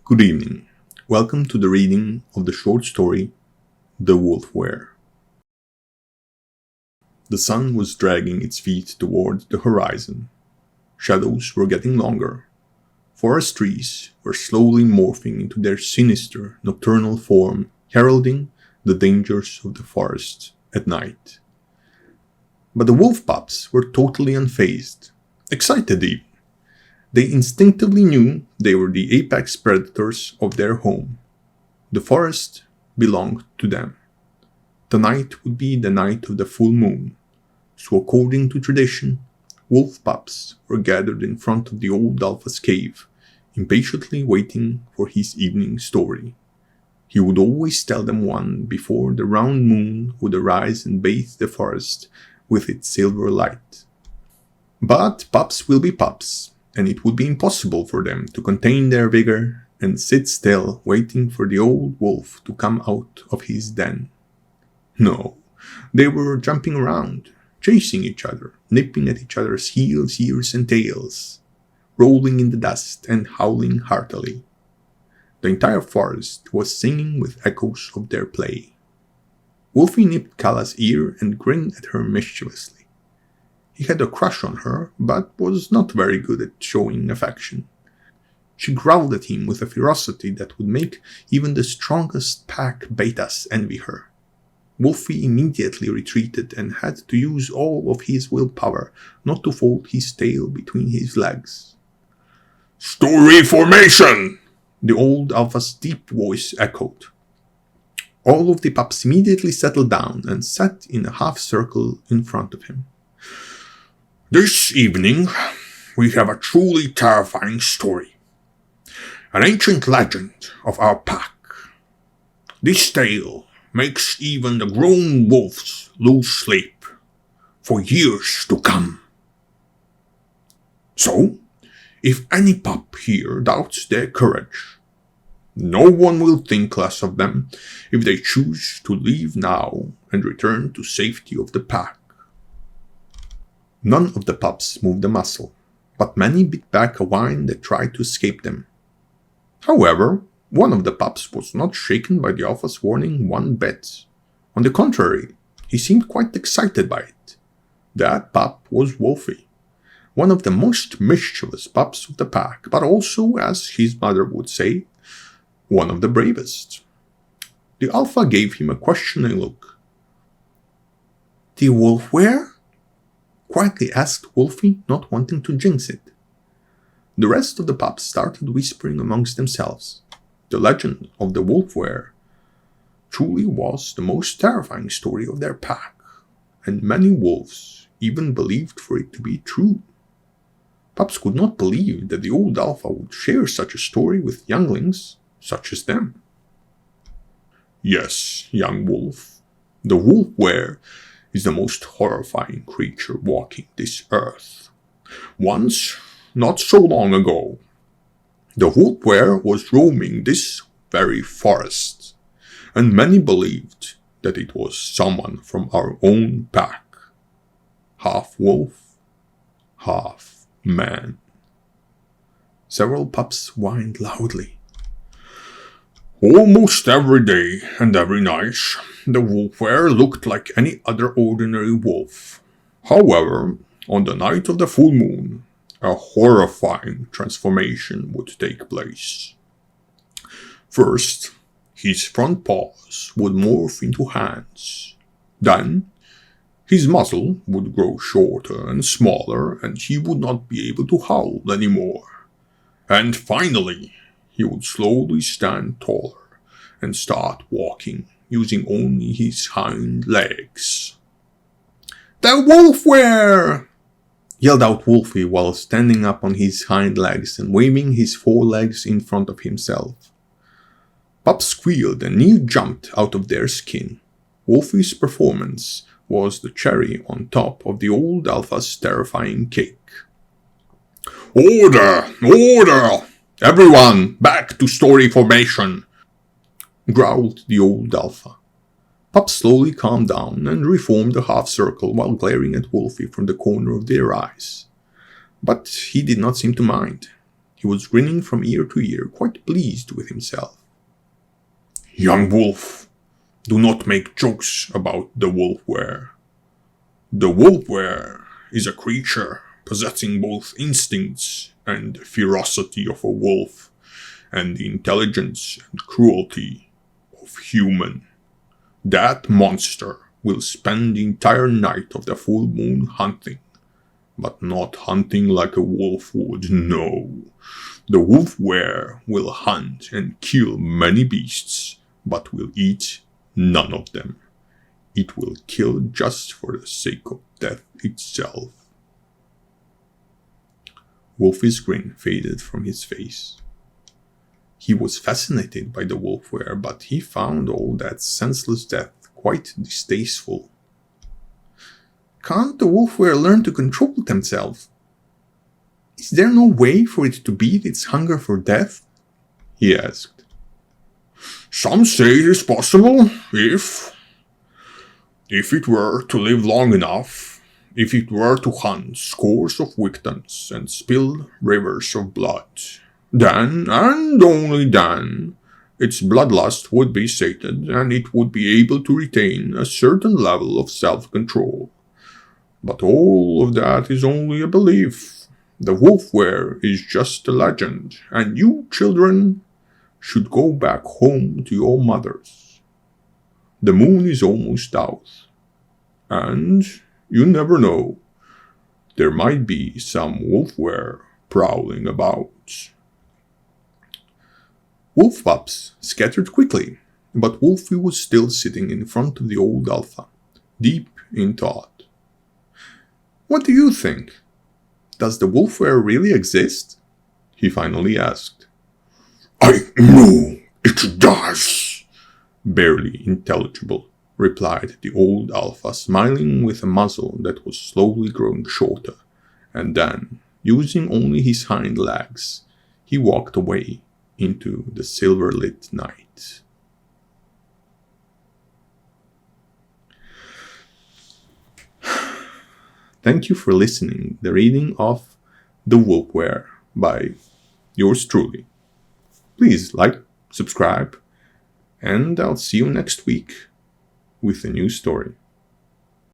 Good evening. Welcome to the reading of the short story, The Wolfwere. The sun was dragging its feet toward the horizon. Shadows were getting longer. Forest trees were slowly morphing into their sinister, nocturnal form, heralding the dangers of the forest at night. But the wolf pups were totally unfazed, excited even. They instinctively knew they were the apex predators of their home. The forest belonged to them. Tonight would be the night of the full moon, so according to tradition, wolf pups were gathered in front of the old alpha's cave, impatiently waiting for his evening story. He would always tell them one before the round moon would arise and bathe the forest with its silver light. But pups will be pups, and it would be impossible for them to contain their vigor and sit still waiting for the old wolf to come out of his den. No, they were jumping around, chasing each other, nipping at each other's heels, ears, and tails, rolling in the dust and howling heartily. The entire forest was singing with echoes of their play. Wolfie nipped Kala's ear and grinned at her mischievously. He had a crush on her, but was not very good at showing affection. She growled at him with a ferocity that would make even the strongest pack betas envy her. Wolfie immediately retreated and had to use all of his willpower not to fold his tail between his legs. "Story formation!" the old alpha's deep voice echoed. All of the pups immediately settled down and sat in a half circle in front of him. "This evening, we have a truly terrifying story. An ancient legend of our pack. This tale makes even the grown wolves lose sleep for years to come. So, if any pup here doubts their courage, no one will think less of them if they choose to leave now and return to safety of the pack." None of the pups moved a muscle, but many bit back a whine that tried to escape them. However, one of the pups was not shaken by the alpha's warning one bit. On the contrary, he seemed quite excited by it. That pup was Wolfie, one of the most mischievous pups of the pack, but also, as his mother would say, one of the bravest. The alpha gave him a questioning look. "The Wolfwere?" quietly asked Wolfie, not wanting to jinx it. The rest of the pups started whispering amongst themselves. The legend of the Wolfwere truly was the most terrifying story of their pack, and many wolves even believed for it to be true. Pups could not believe that the old alpha would share such a story with younglings such as them. "Yes, young wolf, the Wolfwere is the most horrifying creature walking this earth. Once, not so long ago, the Wolfwere was roaming this very forest, and many believed that it was someone from our own pack, half wolf, half man." Several pups whined loudly. "Almost every day and every night, the Wolfwere looked like any other ordinary wolf. However, on the night of the full moon, a horrifying transformation would take place. First, his front paws would morph into hands. Then, his muzzle would grow shorter and smaller, and he would not be able to howl anymore. And finally, he would slowly stand taller and start walking, using only his hind legs." "The Wolfwere!" yelled out Wolfie while standing up on his hind legs and waving his forelegs in front of himself. Pups squealed and nearly jumped out of their skin. Wolfie's performance was the cherry on top of the old alpha's terrifying cake. "Order! Order! Everyone, back to story formation!" growled the old alpha. Pups slowly calmed down and reformed a half circle while glaring at Wolfie from the corner of their eyes. But he did not seem to mind. He was grinning from ear to ear, quite pleased with himself. "Young wolf, do not make jokes about the wolfwere. The wolfwere is a creature possessing both instincts and ferocity of a wolf, and the intelligence and cruelty of human. That monster will spend the entire night of the full moon hunting, but not hunting like a wolf would, no. The wolfwere will hunt and kill many beasts, but will eat none of them. It will kill just for the sake of death itself." Wolfie's grin faded from his face. He was fascinated by the wolfwere, but he found all that senseless death quite distasteful. "Can't the wolfwere learn to control themselves? Is there no way for it to beat its hunger for death?" he asked. "Some say it is possible if it were to live long enough, if it were to hunt scores of victims and spill rivers of blood. Then, and only then, its bloodlust would be sated and it would be able to retain a certain level of self-control. But all of that is only a belief. The wolfwere is just a legend, and you children should go back home to your mothers. The moon is almost out, and you never know. There might be some wolfwere prowling about." Wolf pups scattered quickly, but Wolfie was still sitting in front of the old alpha, deep in thought. "What do you think? Does the wolfwere really exist?" he finally asked. "I know it does," barely intelligible, replied the old alpha, smiling with a muzzle that was slowly growing shorter, and then, using only his hind legs, he walked away into the silver-lit night. Thank you for listening the reading of The Wolfwere by yours truly. Please like, subscribe, and I'll see you next week with a new story.